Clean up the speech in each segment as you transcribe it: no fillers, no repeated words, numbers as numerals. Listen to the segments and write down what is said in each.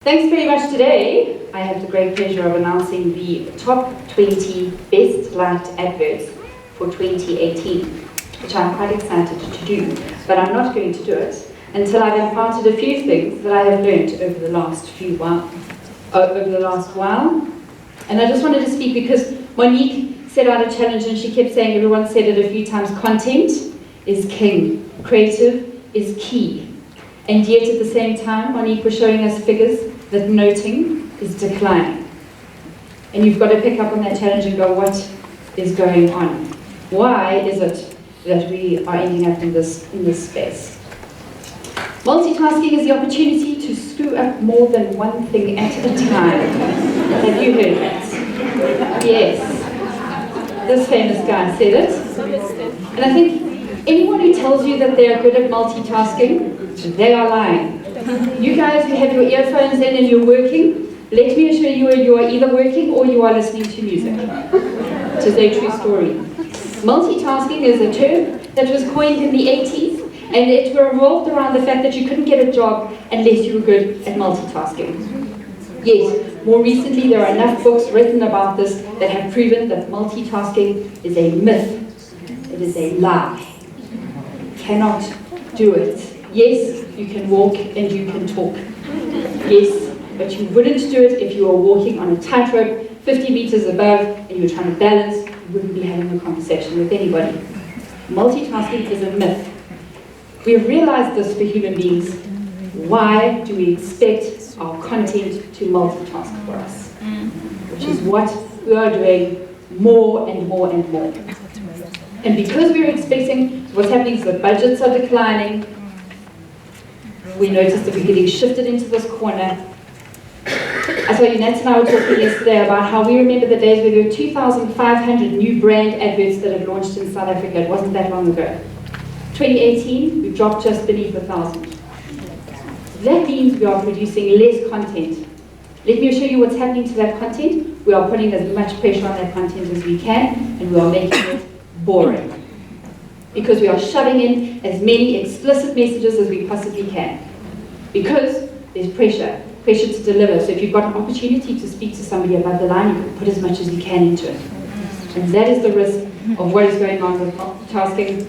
Thanks very much. Today, I have the great pleasure of announcing the top 20 best liked adverts for 2018, which I'm quite excited to do, but I'm not going to do it until I've encountered a few things that I have learned over the last while. And I just wanted to speak because Monique set out a challenge and she kept saying, everyone said it a few times, content is king, creative is key. And yet at the same time, Monique was showing us figures that noting is declining. And you've got to pick up on that challenge and go, what is going on? Why is it that we are ending up in this space? Multitasking is the opportunity to screw up more than one thing at a time. Have you heard that? Yes. This famous guy said it. And I think anyone who tells you that they are good at multitasking, they are lying. You guys who have your earphones in and you're working, let me assure you are either working or you are listening to music. It is a true story. Multitasking is a term that was coined in the 80s, and it revolved around the fact that you couldn't get a job unless you were good at multitasking. Yet, more recently there are enough books written about this that have proven that multitasking is a myth. It is a lie. You cannot do it. Yes, you can walk and you can talk. Yes, but you wouldn't do it if you were walking on a tightrope 50 meters above and you were trying to balance. You wouldn't be having a conversation with anybody. Multitasking is a myth. We have realized this for human beings. Why do we expect our content to multitask for us? Which is what we are doing more and more and more. And because we're expecting, what's happening is the budgets are declining. We noticed that we're getting shifted into this corner. I tell you, Nat and I were talking yesterday about how we remember the days where there were 2,500 new brand adverts that had launched in South Africa. It wasn't that long ago. 2018, we've dropped just beneath 1,000. That means we are producing less content. Let me assure you what's happening to that content. We are putting as much pressure on that content as we can, and we are making it boring. Because we are shoving in as many explicit messages as we possibly can. Because there's pressure to deliver. So if you've got an opportunity to speak to somebody above the line, you can put as much as you can into it. And that is the risk of what is going on with multitasking,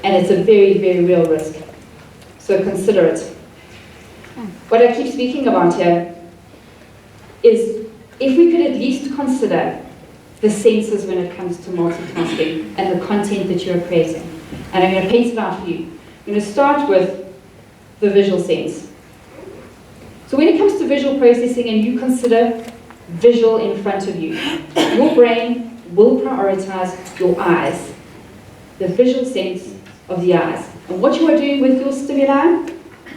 and it's a very, very real risk. So consider it. What I keep speaking about here is if we could at least consider the senses when it comes to multitasking and the content that you're creating. And I'm going to paint it out for you. I'm going to start with the visual sense. So when it comes to visual processing and you consider visual in front of you, your brain will prioritize your eyes, the visual sense of the eyes. And what you are doing with your stimuli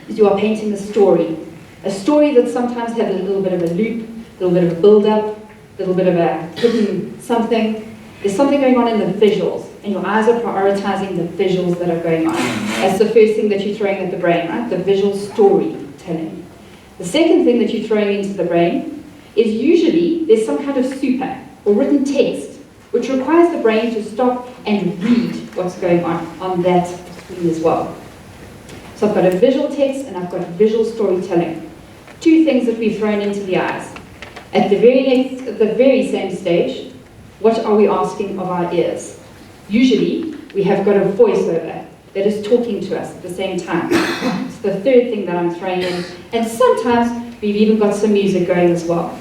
is you are painting a story that sometimes has a little bit of a loop, a little bit of a build-up, a little bit of a hidden something. There's something going on in the visuals, and your eyes are prioritizing the visuals that are going on. That's the first thing that you're throwing at the brain, right? The visual storytelling. The second thing that you're throwing into the brain is usually there's some kind of super or written text which requires the brain to stop and read what's going on that screen as well. So I've got a visual text and I've got visual storytelling. Two things that we've thrown into the eyes. At the very same stage, what are we asking of our ears? Usually, we have got a voiceover that is talking to us at the same time. It's the third thing that I'm throwing in. And sometimes, we've even got some music going as well.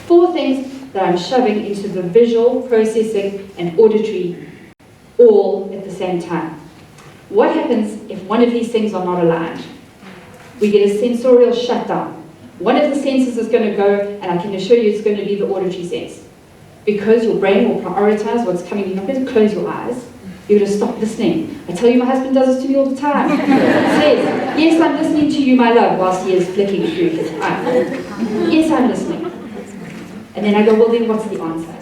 Four things that I'm shoving into the visual, processing, and auditory all at the same time. What happens if one of these things are not aligned? We get a sensorial shutdown. One of the senses is going to go, and I can assure you it's going to be the auditory sense. Because your brain will prioritize what's coming. You're not going to close your eyes. You're going to stop listening. I tell you, my husband does this to me all the time. He says, yes, I'm listening to you, my love, whilst he is flicking through his iPhone. Yes, I'm listening. And then I go, well, then what's the answer?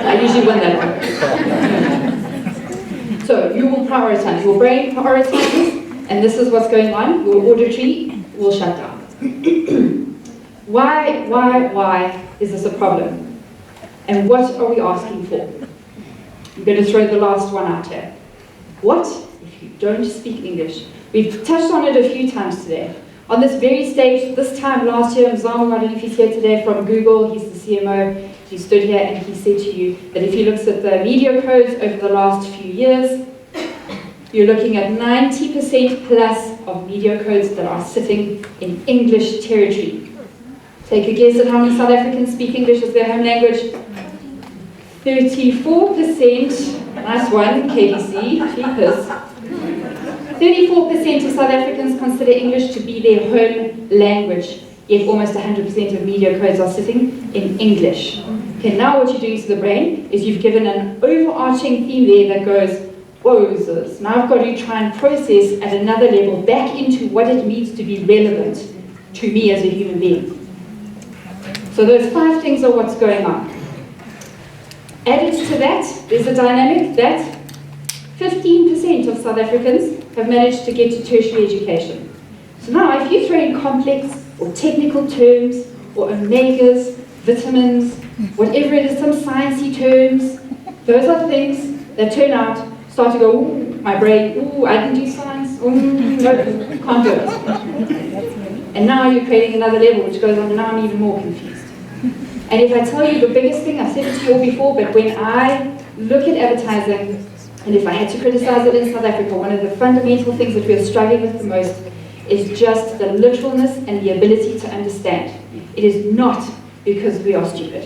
I usually win that one. So you will prioritize. Your brain prioritizes, and this is what's going on. Your auditory will shut down. Why is this a problem? And what are we asking for? I'm going to throw the last one out here. What if you don't speak English? We've touched on it a few times today. On this very stage, this time last year, Mzamo, I don't know if he's here today, from Google, he's the CMO, he stood here and he said to you that if he looks at the media codes over the last few years, you're looking at 90% plus of media codes that are sitting in English territory. Take a guess at how many South Africans speak English as their home language. 34%, nice one, KBC, cheapers. 34% of South Africans consider English to be their home language, yet almost 100% of media codes are sitting in English. Okay, now what you're doing to the brain is you've given an overarching theme there that goes, wowzers. Now I've got to try and process at another level back into what it means to be relevant to me as a human being. So those 5 things are what's going on. Added to that, there's a dynamic that 15% of South Africans have managed to get to tertiary education. So now if you throw in complex or technical terms or omegas, vitamins, whatever it is, some sciencey terms, those are things that turn out, start to go, ooh, my brain, ooh, I didn't do science, ooh, no, can't do it. And now you're creating another level which goes on, and now I'm even more confused. And if I tell you the biggest thing, I've said it to you all before, but when I look at advertising, and if I had to criticize it in South Africa, one of the fundamental things that we are struggling with the most is just the literalness and the ability to understand. It is not because we are stupid.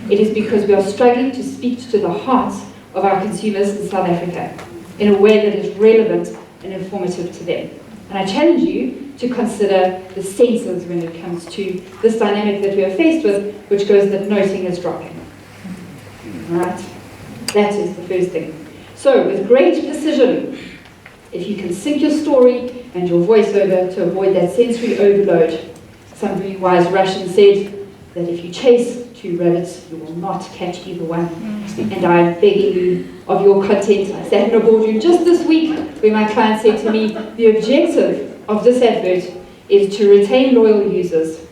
It is because we are struggling to speak to the hearts of our consumers in South Africa in a way that is relevant and informative to them. And I challenge you to consider the senses when it comes to this dynamic that we are faced with, which goes that noting is dropping. All right? That is the first thing. So, with great precision, if you can sync your story and your voiceover to avoid that sensory overload, some very wise Russian said that if you chase 2 rabbits, you will not catch either one. And I'm begging you of your content. I sat in a boardroom just this week where my client said to me, the objective of this advert is to retain loyal users.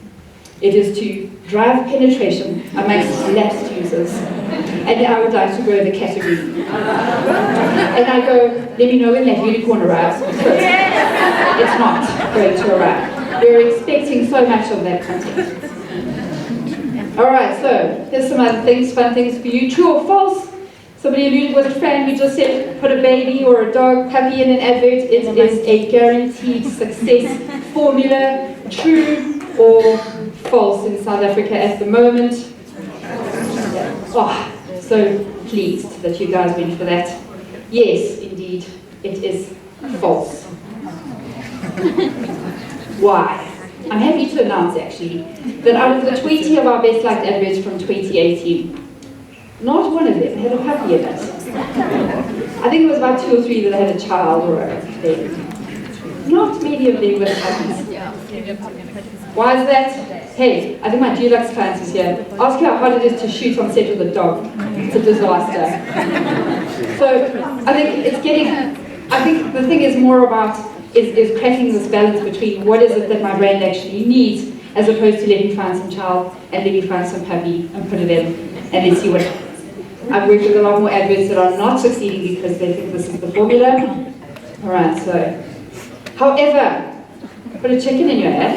It is to drive penetration amongst lapsed users. And I would like to grow the category. And I go, let me know when that unicorn arrives. It's not going to arrive. We're expecting so much of that content. Alright, so here's some other things, fun things for you. True or false? Somebody alluded, was a friend who just said, put a baby or a dog, puppy in an advert. It is a guaranteed success formula. True or false in South Africa at the moment? Oh, so pleased that you guys went for that. Yes, indeed, it is false. Why? I'm happy to announce, actually, that out of the 20 of our best liked adverts from 2018, not one of them had a puppy in it. I think it was about 2 or 3 that had a child or a baby. Not many of them were puppies. Why is that? Hey, I think my Dulux client is here. Ask her how hard it is to shoot on set with a dog. It's a disaster. So I think the thing is more about is cracking this balance between what is it that my brand actually needs, as opposed to let me find some child and let me find some puppy and put it in and let's see what happens. I've worked with a lot more adverts that are not succeeding because they think this is the formula. Alright, so however, put a chicken in your ad.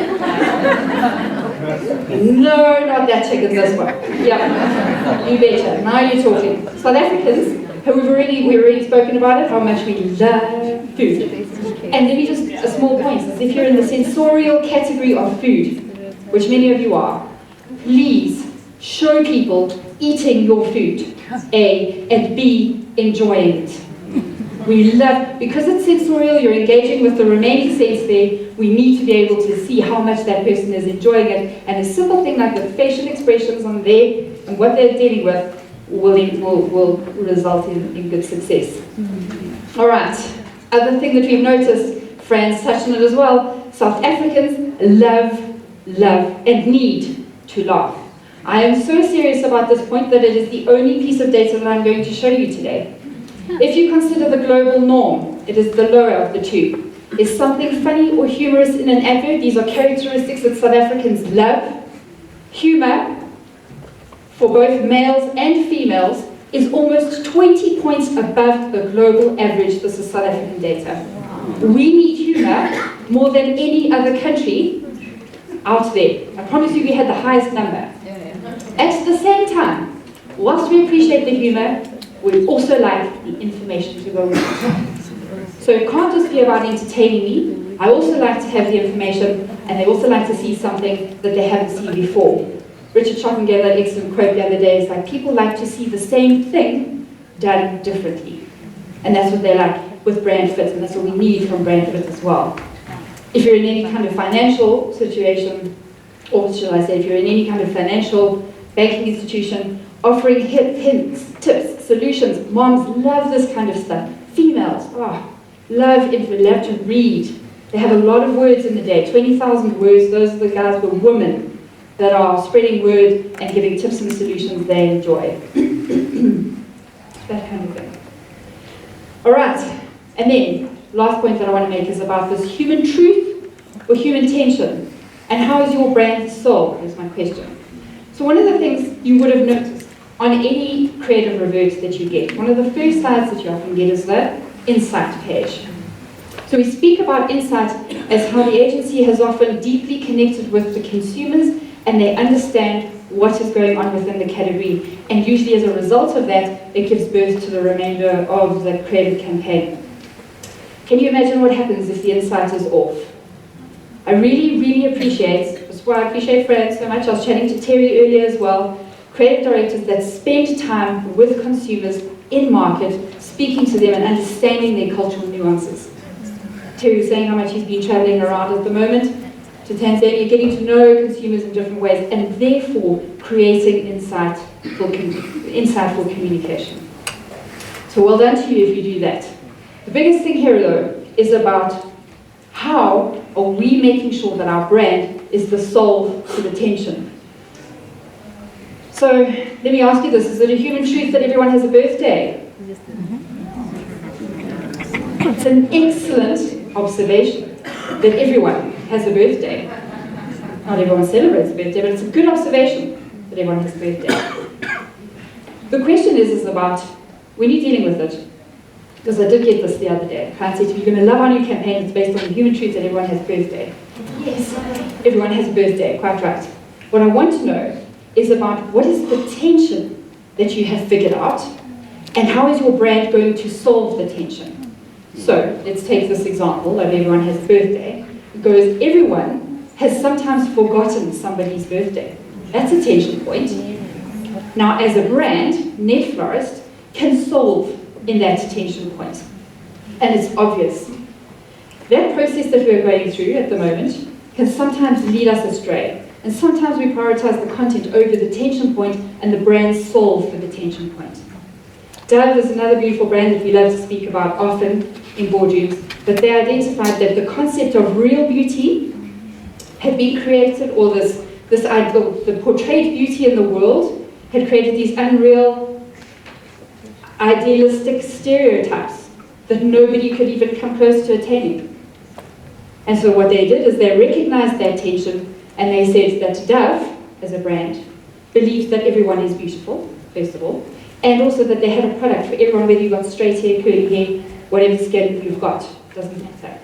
No, not that chicken, this one. Yeah, you betcha. Now you're talking. South Africans, we've already spoken about it, how much we love food. And let me just, a small point, is if you're in the sensorial category of food, which many of you are, please show people eating your food, A, and B, enjoying it. We love, because it's sensorial, you're engaging with the remaining sense there, we need to be able to see how much that person is enjoying it, and a simple thing like the facial expressions on there and what they're dealing with will result in good success. All right. Other thing that we've noticed, Fran's touched on it as well, South Africans love, and need to laugh. I am so serious about this point that it is the only piece of data that I'm going to show you today. If you consider the global norm, it is the lower of the two. Is something funny or humorous in an advert? These are characteristics that South Africans love. Humor, for both males and females, is almost 20 points above the global average. This is South African data. We need humour more than any other country out there. I promise you we had the highest number. At the same time, whilst we appreciate the humour, we also like the information to go with it. So it can't just be about entertaining me. I also like to have the information, and they also like to see something that they haven't seen before. Richard Schocken gave that excellent quote the other day. It's like, people like to see the same thing done differently. And that's what they like with brand fit, and that's what we need from brand fit as well. If you're in any kind of financial situation, or should I say, if you're in any kind of financial banking institution, offering hints, tips, solutions, moms love this kind of stuff. Females, love to read. They have a lot of words in the day, 20,000 words. Those are the guys, the women, that are spreading word and giving tips and solutions they enjoy. That kind of thing. All right, and then, last point that I want to make is about this human truth or human tension, and how is your brand sold, is my question. So one of the things you would have noticed on any creative revert that you get, one of the first slides that you often get is the insight page. So we speak about insight as how the agency has often deeply connected with the consumers, and they understand what is going on within the category. And usually as a result of that, it gives birth to the remainder of the creative campaign. Can you imagine what happens if the insight is off? I really, really appreciate, that's why I appreciate Fran so much. I was chatting to Terry earlier as well, creative directors that spend time with consumers in market, speaking to them and understanding their cultural nuances. Terry was saying how much he's been traveling around at the moment to Tanzania, getting to know consumers in different ways, and therefore creating insightful communication. So well done to you if you do that. The biggest thing here, though, is about how are we making sure that our brand is the solve to the tension. So let me ask you this: is it a human truth that everyone has a birthday? It's an excellent observation that everyone has a birthday. Not everyone celebrates a birthday, but it's a good observation that everyone has a birthday. The question is about, when you're dealing with it, because I did get this the other day. A client said to me, you're going to love our new campaign, it's based on the human truth that everyone has a birthday. Yes, everyone has a birthday, quite right. What I want to know is about what is the tension that you have figured out, and how is your brand going to solve the tension? So let's take this example of everyone has a birthday. It goes, everyone has sometimes forgotten somebody's birthday. That's a tension point. Now, as a brand, Net Florist can solve in that tension point. And it's obvious. That process that we're going through at the moment can sometimes lead us astray. And sometimes we prioritize the content over the tension point, and the brand solve for the tension point. Dove is another beautiful brand that we love to speak about often in boardrooms, but they identified that the concept of real beauty had been created, or the portrayed beauty in the world had created these unreal, idealistic stereotypes that nobody could even come close to attaining. And so what they did is they recognized that tension, and they said that Dove, as a brand, believed that everyone is beautiful, first of all, and also that they had a product for everyone, whether you've got straight hair, curly hair, whatever skin you've got, doesn't matter.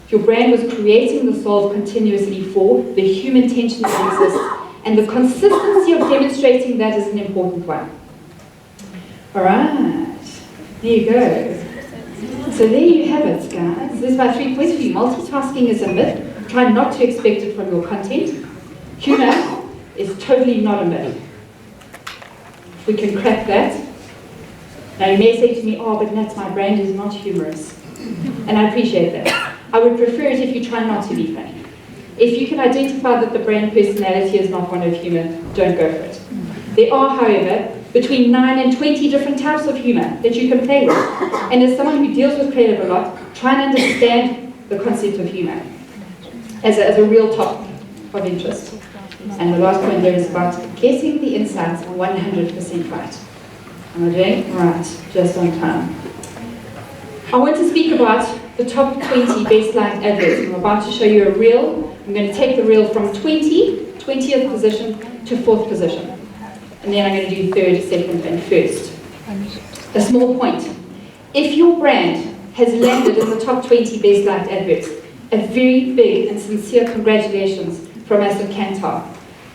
Your brand was creating the solve continuously for the human tension that exists, and the consistency of demonstrating that is an important one. All right, there you go. So there you have it, guys. There's my 3 points for you. Multitasking is a myth. Try not to expect it from your content. Humor is totally not a myth. We can crack that. Now you may say to me, oh, but Nat, my brand is not humorous. And I appreciate that. I would prefer it if you try not to be funny. If you can identify that the brand personality is not one of humor, don't go for it. There are, however, between 9 and 20 different types of humor that you can play with. And as someone who deals with creative a lot, try and understand the concept of humor as a real topic of interest. And the last point there is about getting the insights 100% right. Am I doing? Right, just on time. I want to speak about the top 20 best liked adverts. I'm about to show you a reel. I'm going to take the reel from 20th position to 4th position. And then I'm going to do 3rd, 2nd, and 1st. A small point. If your brand has landed in the top 20 best liked adverts. A very big and sincere congratulations from us at Kantar.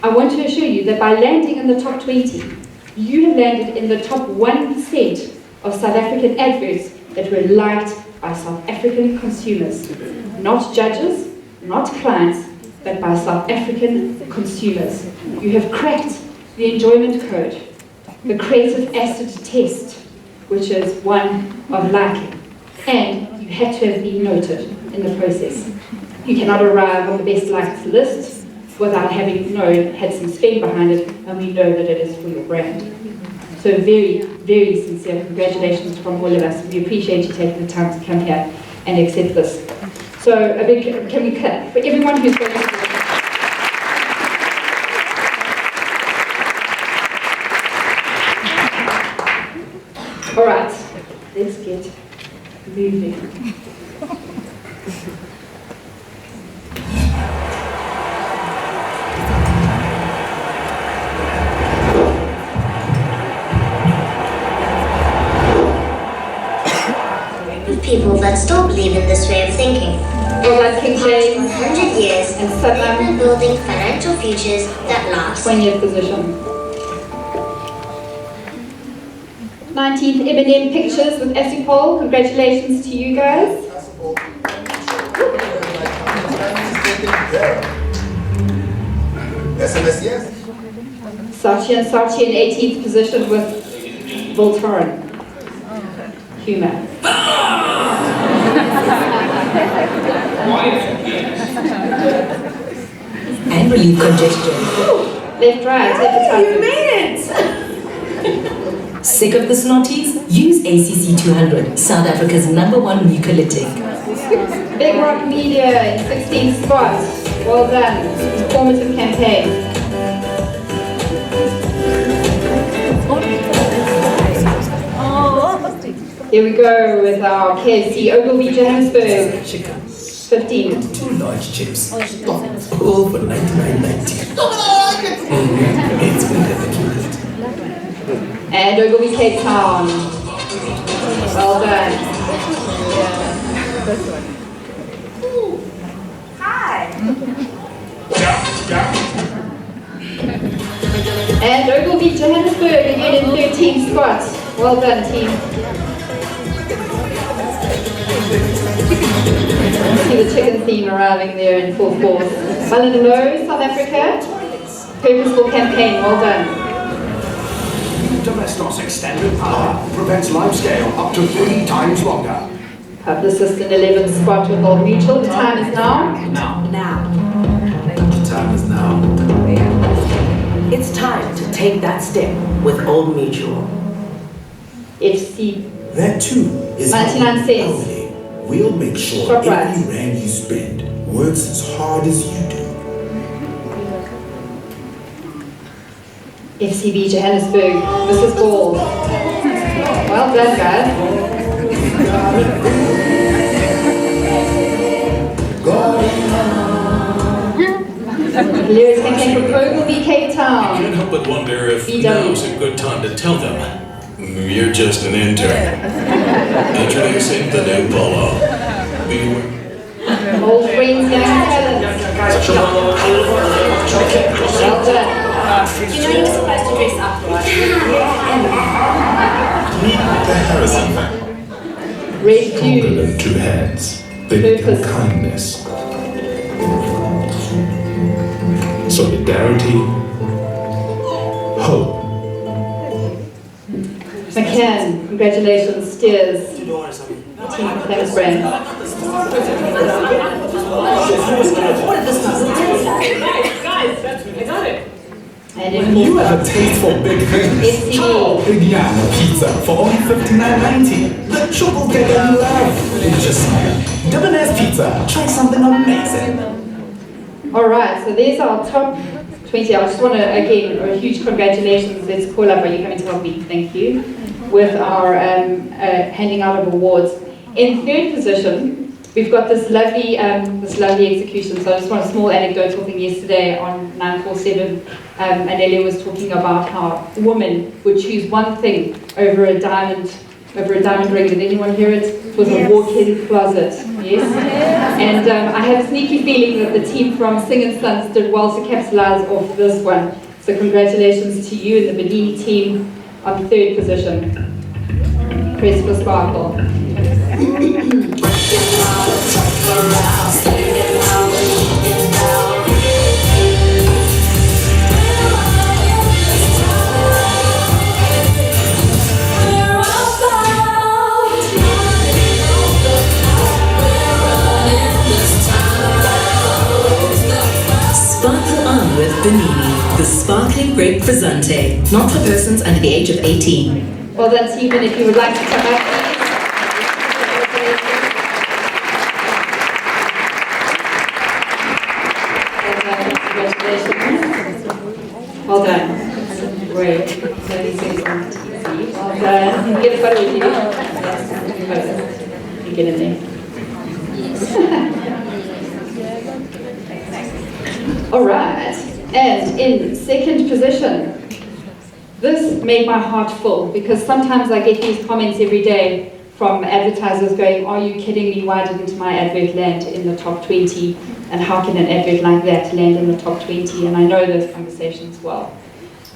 I want to assure you that by landing in the top 20, you have landed in the top 1% of South African adverts that were liked by South African consumers. Not judges, not clients, but by South African consumers. You have cracked the enjoyment code, the creative acid test, which is one of liking. And you had to have been noted in the process. You cannot arrive on the best liked list without having had some spend behind it, and we know that it is for your brand. So very, very sincere congratulations from all of us. We appreciate you taking the time to come here and accept this. So a big, can we clap for everyone who's going to All right, let's get moving. People that still believe in this way of thinking. Well, King James, 100 years, and we've been building financial futures that last. 20th position. 19th M&M Pictures with Asipol. Congratulations to you guys. SMS, yes. Sachi and 18th position with Voltaren. Humor. And relieve congestion. Left, right, advertising. You made it! Sick of the snotties? Use ACC 200, South Africa's #1 mucolytic. Big Rock Media in 16th spot. Well done. Informative campaign. Here we go with our KFC Ogilvy Johannesburg. 15. 2 large chips. All for 99.90. It's been dedicated. And Ogilvy Cape Town. Well done. Hi. And Ogilvy Johannesburg again in 13th spot. Well done, team. See the chicken theme arriving there in full force. Low, South Africa. Purposeful campaign, well done. Domestos extended power prevents life scale up to 3 times longer. Publicist in 11th spot with Old Mutual. The time is now. Now. The time is now. It's time to take that step with Old Mutual. FC. That too is 99 cents. only. We'll make sure Shop right. every rand you spend works as hard as you do. FCB Johannesburg. Mrs. Ball. Well done, guys. Lyrics campaign from Ogilvy Cape Town. Can't help but wonder if BW. now's a good time to tell them you're just an intern. Introducing the new polo. Beware. Old friends, young talent. Well done. You know you were supposed to dress up, right? The Harrison family. Red Stronger than Jews. 2 hands. They become Purpose. kindness. Solidarity. Hope. McCann, congratulations, Steers. Team Famous Brand. And in You have a taste for big things. FCB. Big Yam Pizza for only $59.90. The triple get in love. It's just Debonair's Pizza. Try something amazing. All right, so there's our top 20. I just want to, again, a huge congratulations. Let's call up, are you coming to help me? Thank you. With our handing out of awards. In third position, we've got this lovely execution. So I just want a small anecdotal thing yesterday on 947. Natalie was talking about how a woman would choose one thing over a diamond over a diamond ring. Did anyone hear it? It was a walk-in closet. Yes. And I have a sneaky feeling that the team from Sing & Sons did well to capitalize off this one. So congratulations to you and the Bellini team on 3rd position. Press for Sparkle. Sparkle on with Bellini, the sparkling grape frizzante, not for persons under the age of 18. Well done, team, and if you would like to come up, congratulations. Well done. Great. 30 seconds on TV. Well done. Can you get a photo with you? Yes. You get in there. All right, and in 2nd position, this made my heart full because sometimes I get these comments every day from advertisers going, are you kidding me, why didn't my advert land in the top 20, and how can an advert like that land in the top 20, and I know those conversations well.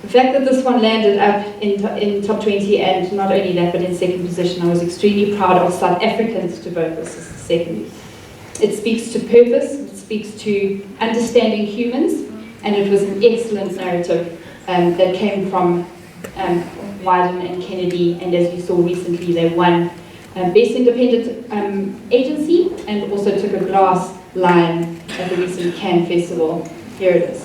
The fact that this one landed up in top 20, and not only that, but in 2nd position, I was extremely proud of South Africans to vote this as 2nd. It speaks to purpose, it speaks to understanding humans, and it was an excellent narrative that came from Wyden and Kennedy, and as you saw recently, they won Best Independent Agency and also took a glass line at the recent Cannes Festival. Here it is.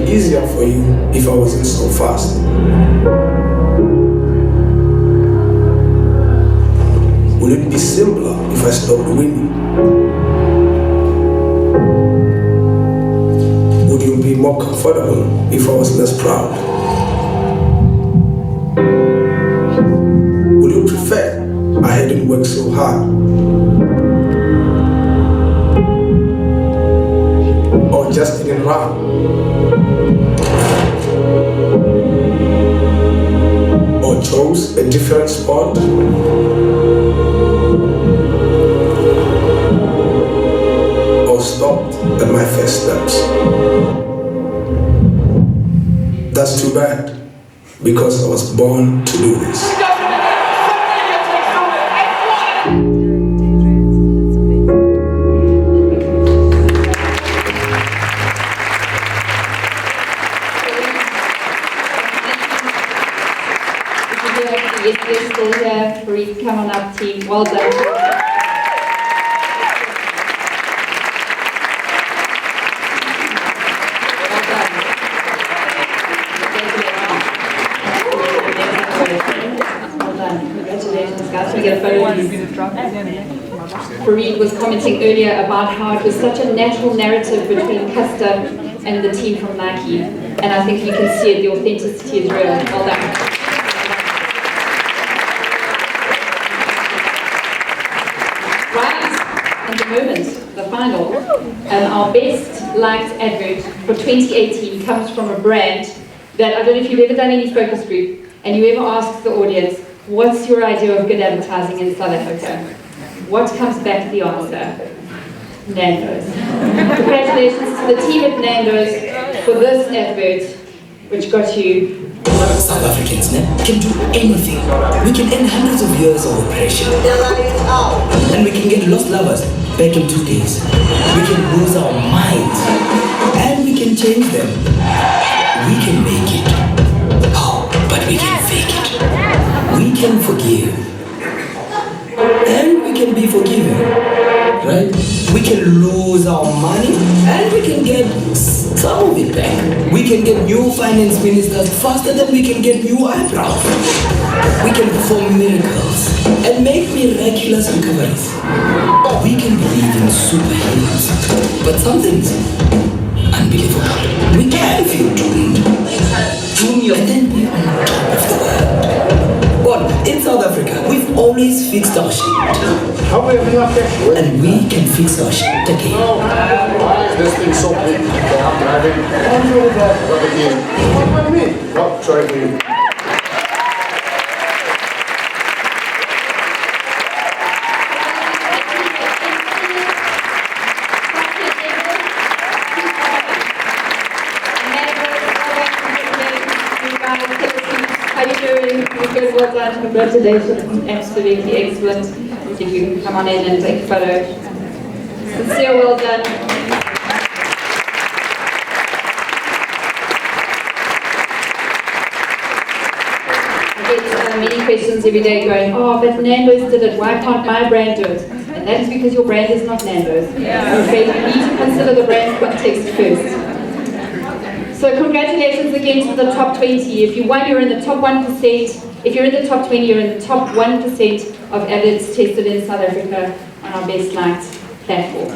Easier for you if I wasn't so fast. Would it be simpler if I stopped winning? Would you be more comfortable if I was less proud? Would you prefer I hadn't worked so hard? Or just didn't run? Or chose a different sport? Or stopped at my first steps? That's too bad, because I was born to do this. Yes, we're still here. Grape, come on up, team. Well done. Well done. Congratulations, guys. Can we get a photo of you? Fareed was commenting earlier about how it was such a natural narrative between Custer and the team from Nike. And I think you can see it, the authenticity is real. Well done. At the moment, the final, our best liked advert for 2018 comes from a brand that, I don't know if you've ever done any focus group, and you ever ask the audience, what's your idea of good advertising in South Africa? What comes back the answer? Nando's. Congratulations to the team at Nando's for this advert, which got you. South Africans can do anything. We can end hundreds of years of oppression. And we can get lost lovers back in 2 days. We can lose our minds. And we can change them. We can make it. Oh, but we can fake it. We can forgive. And we can be forgiven. Right? We can lose our money and we can get some of it back. We can get new finance ministers faster than we can get new eyebrows. We can perform miracles and make miraculous recoveries. We can believe in superheroes, but some things unbelievable. We can feel doomed, and then be on top of the world. But in South Africa, we've always fixed our shit. How we have enough cash? And we can fix our shit again. Why is this thing so big? I'm driving. I'm doing that. What again? What do you mean? Oh, sorry for you. How are you doing? Good, well done. Congratulations. Absolutely excellent. If you can come on in and take a photo. Sincere, well done. I get many questions every day going, oh, but Nando's did it. Why can't my brand do it? And that is because your brand is not Nando's. I'm afraid you need to consider the brand context first. So congratulations again to the top 20. If you won, you're in the top 1%. If you're in the top 20, you're in the top 1% of adults tested in South Africa on our Best Light platform.